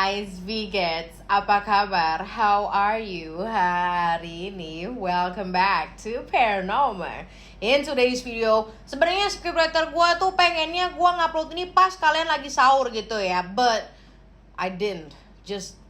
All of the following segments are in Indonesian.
guys, Vigets, apa kabar? How are you hari ini? Welcome back to Paranormal. In today's video, sebenarnya scriptwriter gue tuh pengennya gue ngupload ini pas kalian lagi sahur gitu ya, but I didn't.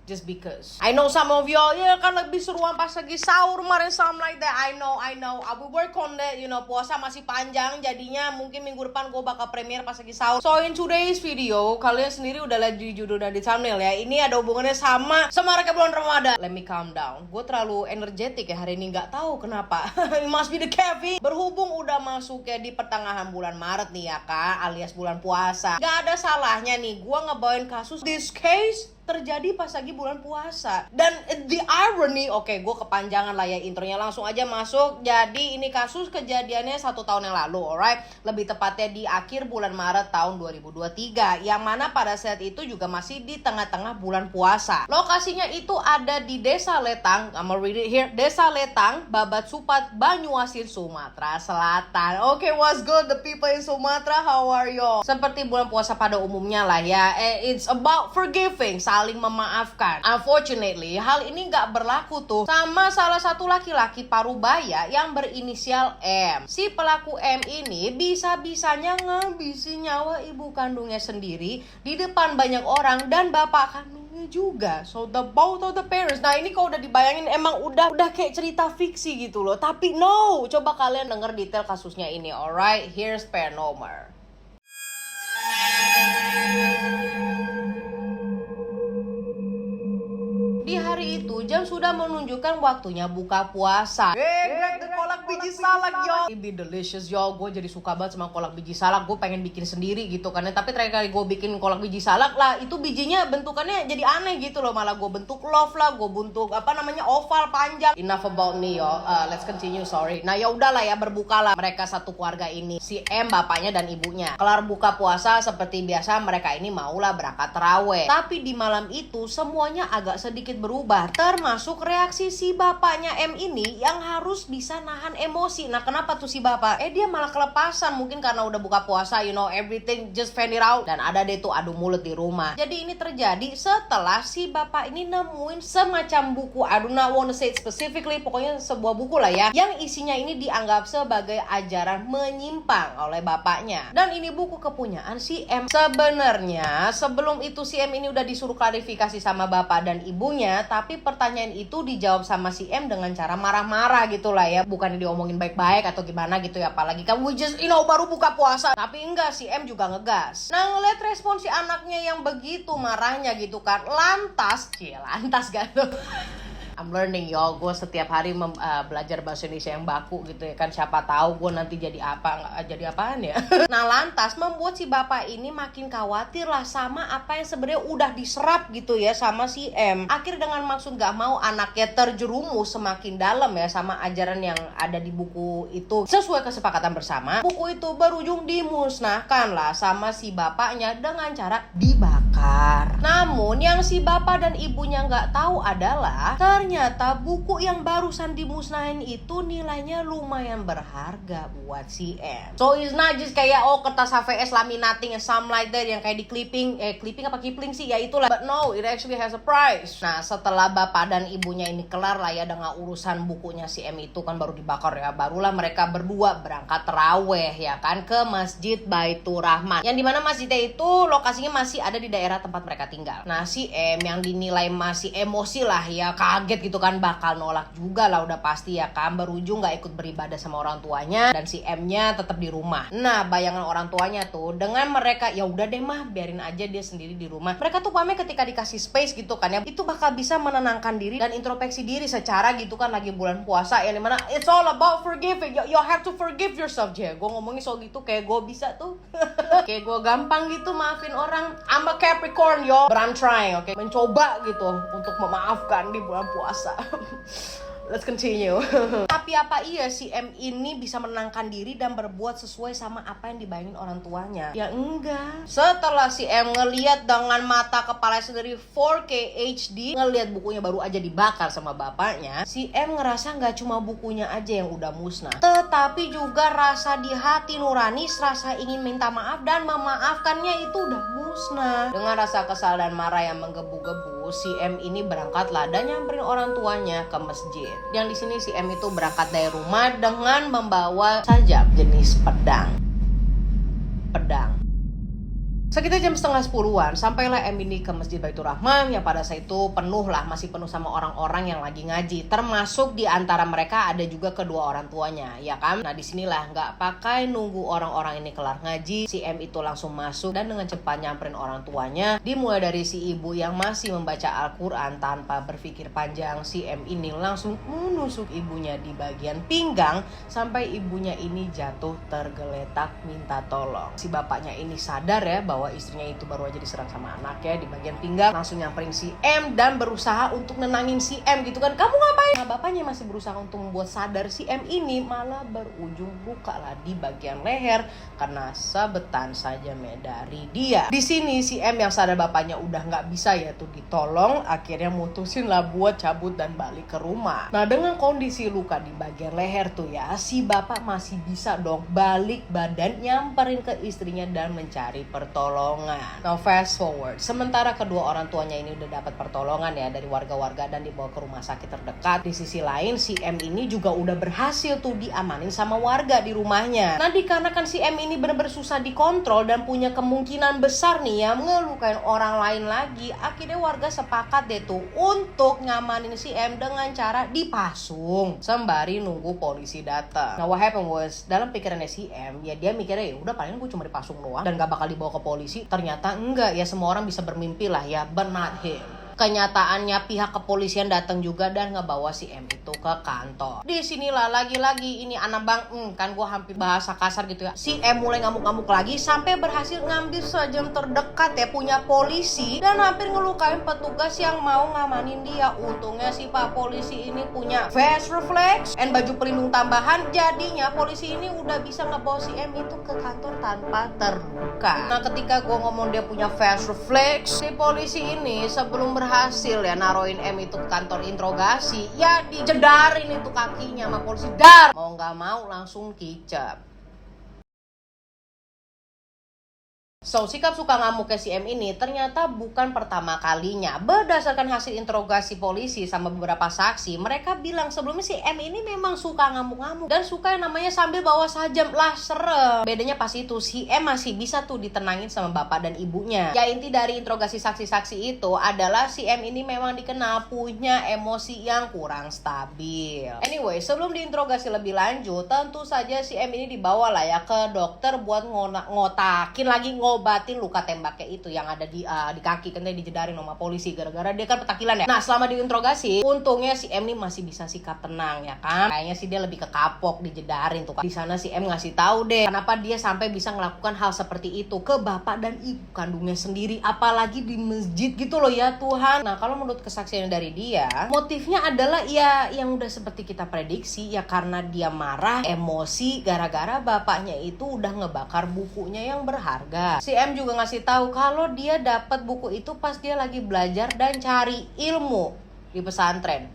Just because I know some of y'all kan lebih seruan pas lagi sahur kemarin, something like that. I know I will work on that, puasa masih panjang, jadinya mungkin minggu depan gue bakal premiere pas lagi sahur. So in today's video, kalian sendiri udah lihat di judul dan di thumbnail ya, ini ada hubungannya sama mereka bulan Ramadan. Let me calm down, gue terlalu energetik ya hari ini, nggak tahu kenapa. It must be the caffeine. Berhubung udah masuk ya di pertengahan bulan Maret nih ya kak, alias bulan puasa, nggak ada salahnya nih gue ngebawain kasus this case terjadi pas lagi bulan puasa. Dan the irony, oke, gue kepanjangan lah ya intronya, langsung aja masuk. Jadi ini kasus kejadiannya 1 tahun yang lalu, alright. Lebih tepatnya di akhir bulan Maret tahun 2023, yang mana pada saat itu juga masih di tengah-tengah bulan puasa. Lokasinya itu ada di Desa Letang, I'm gonna read it here, Desa Letang, Babat Supat, Banyuasin, Sumatera Selatan. Oke, what's good the people in Sumatera, how are you? Seperti bulan puasa pada umumnya lah ya, it's about forgiving, saling memaafkan. Unfortunately, hal ini nggak berlaku tuh sama salah satu laki-laki Parubaya yang berinisial M. Si pelaku M ini bisa-bisanya ngabisin nyawa ibu kandungnya sendiri di depan banyak orang dan bapak kandungnya juga. So the both of the parents. Nah ini kalau udah dibayangin emang udah kayak cerita fiksi gitu loh. Tapi no, coba kalian denger detail kasusnya ini. Alright, here's Paranormal. Di hari itu, jam sudah menunjukkan waktunya buka puasa. Grab the kolak biji salak, yo. It be delicious, yo. Gue jadi suka banget sama kolak biji salak. Gue pengen bikin sendiri gitu kan. Tapi terakhir kali gue bikin kolak biji salak lah, itu bijinya bentukannya jadi aneh gitu loh. Malah gue bentuk love lah, gue bentuk oval panjang. Enough about me, yo. Let's continue, sorry. Nah ya udahlah ya, berbukalah mereka satu keluarga ini. Si M, bapaknya dan ibunya. Kelar buka puasa seperti biasa, mereka ini maulah berangkat taraweh. Tapi di malam itu semuanya agak sedikit berubah, termasuk reaksi si bapaknya M ini yang harus bisa nahan emosi. Nah kenapa tuh si bapak? Dia malah kelepasan, mungkin karena udah buka puasa, everything just fan it out. Dan ada deh tuh adu mulut di rumah. Jadi ini terjadi setelah si bapak ini nemuin semacam buku, I do not want to say it specifically, pokoknya sebuah buku lah ya, yang isinya ini dianggap sebagai ajaran menyimpang oleh bapaknya. Dan ini buku kepunyaan si M. Sebenarnya sebelum itu si M ini udah disuruh klarifikasi sama bapak dan ibunya, tapi pertanyaan itu dijawab sama si M dengan cara marah-marah gitu lah ya, bukan diomongin baik-baik atau gimana gitu ya, apalagi kan we just baru buka puasa. Tapi enggak, si M juga ngegas. Nah ngeliat respon si anaknya yang begitu marahnya gitu kan, lantas gak tuh. I'm learning yo, gue setiap hari belajar bahasa Indonesia yang baku gitu ya kan, siapa tahu gue nanti jadi apaan ya. Nah lantas membuat si bapak ini makin khawatir lah sama apa yang sebenarnya udah diserap gitu ya sama si M. Akhir dengan maksud gak mau anaknya terjerumus semakin dalam ya sama ajaran yang ada di buku itu. Sesuai kesepakatan bersama, buku itu berujung dimusnahkan lah sama si bapaknya dengan cara dibakar. Namun yang si bapak dan ibunya gak tahu adalah ternyata buku yang barusan dimusnahin itu nilainya lumayan berharga buat si M. So it's not just kayak kertas HVS laminating and something like that yang kayak di clipping apa kipling sih ya itulah. But no, it actually has a price. Nah setelah bapak dan ibunya ini kelar lah ya dengan urusan bukunya si M itu kan baru dibakar ya, barulah mereka berdua berangkat taraweh ya kan ke Masjid Baitur Rahman, yang dimana masjidnya itu lokasinya masih ada di daerah tempat mereka tinggal. Nah si M yang dinilai masih emosi lah ya, kaget gitu kan, bakal nolak juga lah udah pasti ya kan, berujung gak ikut beribadah sama orang tuanya dan si M-nya tetap di rumah. Nah bayangan orang tuanya tuh dengan mereka ya udah deh mah biarin aja dia sendiri di rumah, mereka tuh pamit ketika dikasih space gitu kan ya, itu bakal bisa menenangkan diri dan introspeksi diri secara gitu kan lagi bulan puasa yang dimana it's all about forgiving. You have to forgive yourself ya. Gue ngomongin soal gitu kayak gue bisa tuh kayak gue gampang gitu maafin orang. I'm a Capricorn yo, but I'm trying mencoba gitu untuk memaafkan di bulan puasa. Let's continue. Tapi apa iya si M ini bisa menenangkan diri dan berbuat sesuai sama apa yang dibayangin orang tuanya? Ya enggak. Setelah si M ngeliat dengan mata kepala sendiri 4K HD, ngeliat bukunya baru aja dibakar sama bapaknya, si M ngerasa nggak cuma bukunya aja yang udah musnah, tetapi juga rasa di hati nurani, rasa ingin minta maaf dan memaafkannya itu udah musnah. Dengan rasa kesal dan marah yang menggebu-gebu, si M ini berangkatlah dan nyamperin orang tuanya ke masjid. Yang di sini si M itu berangkat dari rumah dengan membawa sajam jenis pedang. Sekitar jam setengah 10-an, sampailah M ini ke Masjid Baitur Rahman yang pada saat itu masih penuh sama orang-orang yang lagi ngaji. Termasuk di antara mereka ada juga kedua orang tuanya, ya kan? Nah disinilah nggak pakai nunggu orang-orang ini kelar ngaji, si M itu langsung masuk dan dengan cepat nyamperin orang tuanya. Dimulai dari si ibu yang masih membaca Al-Quran tanpa berpikir panjang, si M ini langsung menusuk ibunya di bagian pinggang sampai ibunya ini jatuh tergeletak minta tolong. Si bapaknya ini sadar ya bahwa istrinya itu baru aja diserang sama anaknya di bagian pinggang, langsung nyamperin si M dan berusaha untuk nenangin si M gitu kan, kamu ngapain? Nah bapaknya masih berusaha untuk membuat sadar si M ini, malah berujung luka lah di bagian leher karena sabetan sajam dari dia. Di sini si M yang sadar bapaknya udah nggak bisa ya tuh ditolong, akhirnya mutusin lah buat cabut dan balik ke rumah. Nah dengan kondisi luka di bagian leher tuh ya, si bapak masih bisa dong balik badan nyamperin ke istrinya dan mencari pertolongan. Now fast forward, sementara kedua orang tuanya ini udah dapat pertolongan ya dari warga-warga dan dibawa ke rumah sakit terdekat. Di sisi lain si M ini juga udah berhasil tuh diamanin sama warga di rumahnya. Nah dikarenakan si M ini bener-bener susah dikontrol dan punya kemungkinan besar nih ya ngelukain orang lain lagi, akhirnya warga sepakat deh tuh untuk ngamanin si M dengan cara dipasung sembari nunggu polisi datang. Nah what happened was, dalam pikirannya si M ya dia mikirnya ya udah paling gue cuma dipasung doang dan gak bakal dibawa ke polisi. Ternyata enggak ya, semua orang bisa bermimpi lah ya, but not him. Kenyataannya pihak kepolisian datang juga dan ngebawa si M itu ke kantor. Di sinilah lagi-lagi ini anak bang, kan gue hampir bahasa kasar gitu ya. Si M mulai ngamuk-ngamuk lagi sampai berhasil ngambil sajam terdekat ya punya polisi dan hampir ngelukain petugas yang mau ngamanin dia. Untungnya si pak polisi ini punya vest reflex and baju pelindung tambahan, jadinya polisi ini udah bisa ngebawa si M itu ke kantor tanpa terluka. Nah ketika gue ngomong dia punya vest reflex, si polisi ini sebelum berhasil ya naroin M itu ke kantor interogasi, ya dijedarin itu kakinya sama polisi, dar mau nggak mau langsung kicap. So, sikap suka ngamuknya si M ini ternyata bukan pertama kalinya. Berdasarkan hasil interogasi polisi sama beberapa saksi, mereka bilang sebelumnya si M ini memang suka ngamuk-ngamuk dan suka yang namanya sambil bawa sajam. Lah serem. Bedanya pas itu si M masih bisa tuh ditenangin sama bapak dan ibunya. Ya inti dari interogasi saksi-saksi itu adalah si M ini memang dikenal punya emosi yang kurang stabil. Anyway, sebelum diinterogasi lebih lanjut, tentu saja si M ini dibawa lah ya ke dokter buat ngotakin lagi ngobatin luka tembaknya itu yang ada di kaki, kan dijedarin sama polisi gara-gara dia kan petakilan ya. Nah selama diinterogasi untungnya si M ini masih bisa sikap tenang ya kan, kayaknya sih dia lebih ke kapok dijedarin tuh kan. Di sana si M ngasih tahu deh kenapa dia sampai bisa melakukan hal seperti itu ke bapak dan ibu kandungnya sendiri, apalagi di masjid gitu loh ya Tuhan. Nah kalau menurut kesaksian dari dia, motifnya adalah ya yang udah seperti kita prediksi ya, karena dia marah emosi gara-gara bapaknya itu udah ngebakar bukunya yang berharga. Si M juga ngasih tahu kalau dia dapat buku itu pas dia lagi belajar dan cari ilmu di pesantren.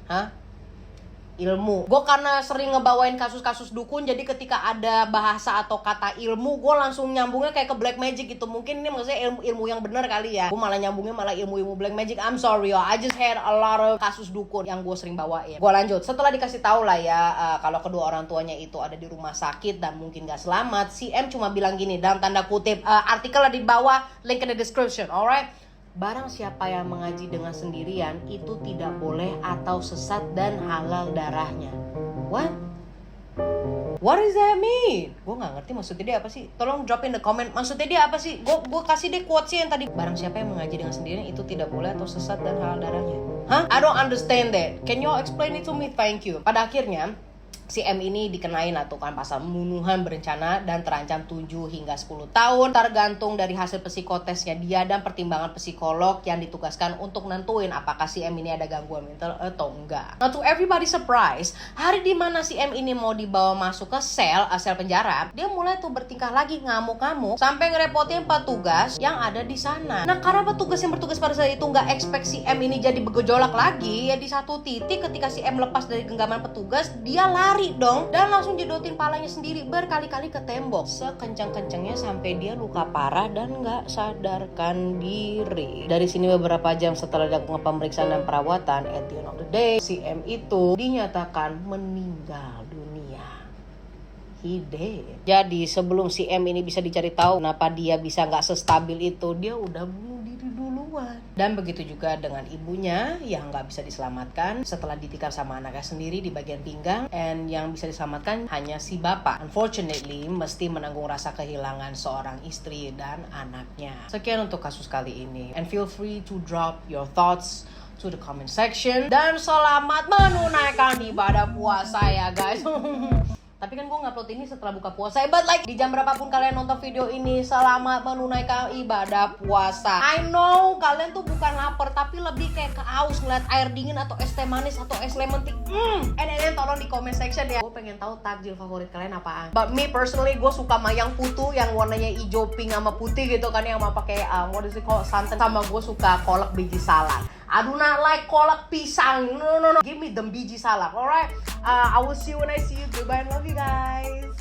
Ilmu. Gue karena sering ngebawain kasus-kasus dukun, jadi ketika ada bahasa atau kata ilmu, gue langsung nyambungnya kayak ke black magic gitu. Mungkin ini maksudnya ilmu yang bener kali ya. Gue malah nyambungnya malah ilmu black magic. I'm sorry yo, I just had a lot of kasus dukun yang gue sering bawain. Gue lanjut. Setelah dikasih tahu lah ya kalau kedua orang tuanya itu ada di rumah sakit dan mungkin gak selamat, si M cuma bilang gini dalam tanda kutip, artikel di bawah, link in the description, alright? Barang siapa yang mengaji dengan sendirian itu tidak boleh atau sesat dan halal darahnya. What? What does that mean? Gue gak ngerti maksudnya dia apa sih. Tolong drop in the comment. Maksudnya dia apa sih? Gue kasih deh quotes-nya yang tadi. Barang siapa yang mengaji dengan sendirian itu tidak boleh atau sesat dan halal darahnya. I don't understand that. Can you explain it to me? Thank you. Pada akhirnya Si M ini dikenain atau kan pasal pembunuhan berencana dan terancam 7 hingga 10 tahun tergantung dari hasil psikotesnya dia dan pertimbangan psikolog yang ditugaskan untuk nentuin apakah si M ini ada gangguan mental atau enggak. Nah, to everybody surprise, hari dimana si M ini mau dibawa masuk ke sel penjara, dia mulai tuh bertingkah lagi ngamuk-ngamuk sampai ngerepotin petugas yang ada di sana. Nah, karena petugas yang bertugas pada saat itu nggak expect si M ini jadi bergejolak lagi, ya di satu titik ketika si M lepas dari genggaman petugas, dia lari dong dan langsung jedotin palanya sendiri berkali-kali ke tembok sekencang-kencangnya sampai dia luka parah dan nggak sadarkan diri. Dari sini beberapa jam setelah dilakukan pemeriksaan dan perawatan, at the end of the day, si M itu dinyatakan meninggal dunia. He dead. Jadi sebelum si M ini bisa dicari tahu kenapa dia bisa nggak sestabil itu, dia udah bunuh diri duluan. Dan begitu juga dengan ibunya yang nggak bisa diselamatkan setelah ditikam sama anaknya sendiri di bagian pinggang. And yang bisa diselamatkan hanya si bapak. Unfortunately, mesti menanggung rasa kehilangan seorang istri dan anaknya. Sekian untuk kasus kali ini. And feel free to drop your thoughts to the comment section. Dan selamat menunaikan ibadah puasa ya guys. Tapi kan gue ngupload ini setelah buka puasa. But like, di jam berapapun kalian nonton video ini, selamat menunaikan ibadah puasa. I know kalian tuh bukan lapar, tapi lebih kayak kehaus ngeliat air dingin atau es teh manis atau es lemon tea. And tolong di comment section ya. Gue pengen tahu takjil favorit kalian apaan. But me personally, gue suka yang putu yang warnanya hijau, pink sama putih gitu kan, yang mau pakai what is it called, santan. Sama gue suka kolak biji salak. I do not like kolak pisang. No. Give me them biji salak. Alright. I will see you when I see you. Goodbye and love you guys.